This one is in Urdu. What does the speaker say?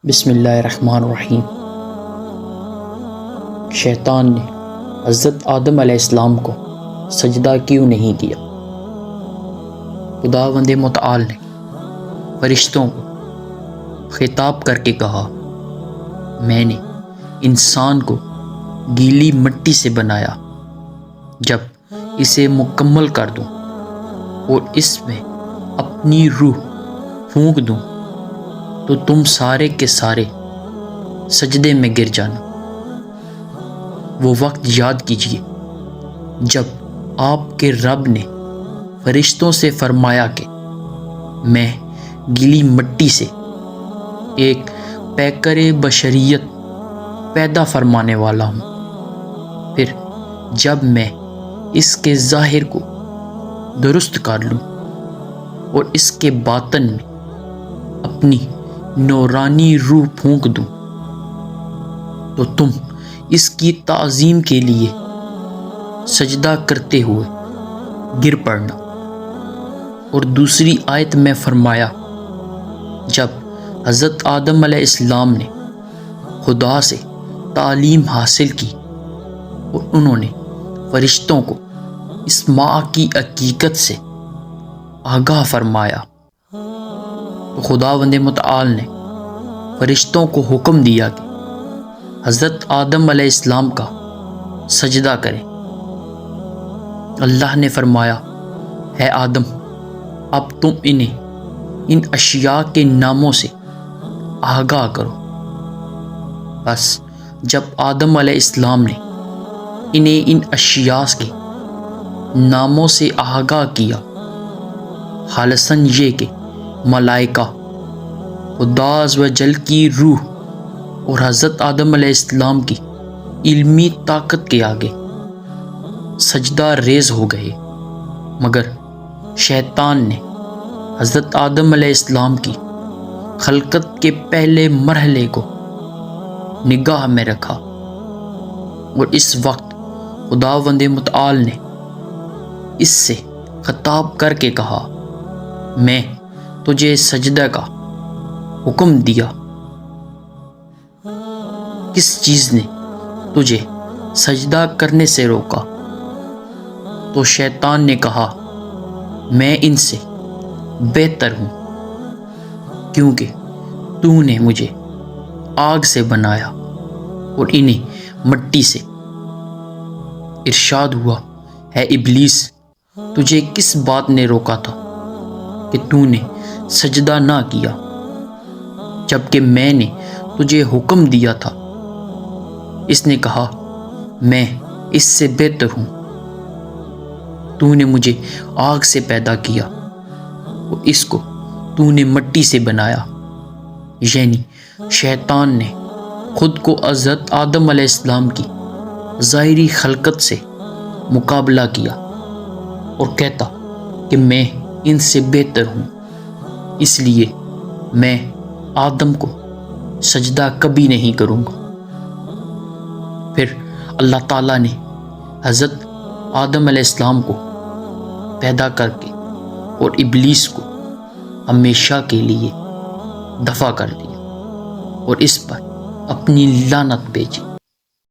بسم اللہ الرحمن الرحیم۔ شیطان نے حضرت آدم علیہ السلام کو سجدہ کیوں نہیں کیا؟ خداوند متعال نے فرشتوں کو خطاب کر کے کہا، میں نے انسان کو گیلی مٹی سے بنایا، جب اسے مکمل کر دوں اور اس میں اپنی روح پھونک دوں تو تم سارے کے سارے سجدے میں گر جانا۔ وہ وقت یاد کیجیے جب آپ کے رب نے فرشتوں سے فرمایا کہ میں گیلی مٹی سے ایک پیکر بشریت پیدا فرمانے والا ہوں، پھر جب میں اس کے ظاہر کو درست کر لوں اور اس کے باطن میں اپنی نورانی روح پھونک دوں تو تم اس کی تعظیم کے لیے سجدہ کرتے ہوئے گر پڑنا۔ اور دوسری آیت میں فرمایا، جب حضرت آدم علیہ السلام نے خدا سے تعلیم حاصل کی اور انہوں نے فرشتوں کو اس ماں کی حقیقت سے آگاہ فرمایا تو خداوند متعال نے فرشتوں کو حکم دیا کہ حضرت آدم علیہ السلام کا سجدہ کریں۔ اللہ نے فرمایا، اے آدم، اب تم انہیں ان اشیاء کے ناموں سے آگاہ کرو۔ بس جب آدم علیہ السلام نے انہیں ان اشیاء کے ناموں سے آگاہ کیا، خالصاً یہ کہ ملائکہ، خدا عز و جل کی روح اور حضرت آدم علیہ السلام کی علمی طاقت کے آگے سجدہ ریز ہو گئے، مگر شیطان نے حضرت آدم علیہ السلام کی خلقت کے پہلے مرحلے کو نگاہ میں رکھا، اور اس وقت خداوند متعال نے اس سے خطاب کر کے کہا، میں تجھے سجدہ کا حکم دیا، کس چیز نے تجھے سجدہ کرنے سے روکا؟ تو شیطان نے کہا، میں ان سے بہتر ہوں، کیونکہ تو نے مجھے آگ سے بنایا اور انہیں مٹی سے۔ ارشاد ہوا، اے ابلیس، تجھے کس بات نے روکا تھا کہ تو نے سجدہ نہ کیا، جبکہ میں نے تجھے حکم دیا تھا؟ اس نے کہا، میں اس سے بہتر ہوں، تو نے مجھے آگ سے پیدا کیا اور اس کو تو نے مٹی سے بنایا۔ یعنی شیطان نے خود کو حضرت آدم علیہ السلام کی ظاہری خلقت سے مقابلہ کیا اور کہتا کہ میں ان سے بہتر ہوں، اس لیے میں آدم کو سجدہ کبھی نہیں کروں گا۔ پھر اللہ تعالیٰ نے حضرت آدم علیہ السلام کو پیدا کر کے اور ابلیس کو ہمیشہ کے لیے دفع کر دیا اور اس پر اپنی لعنت بھیجی۔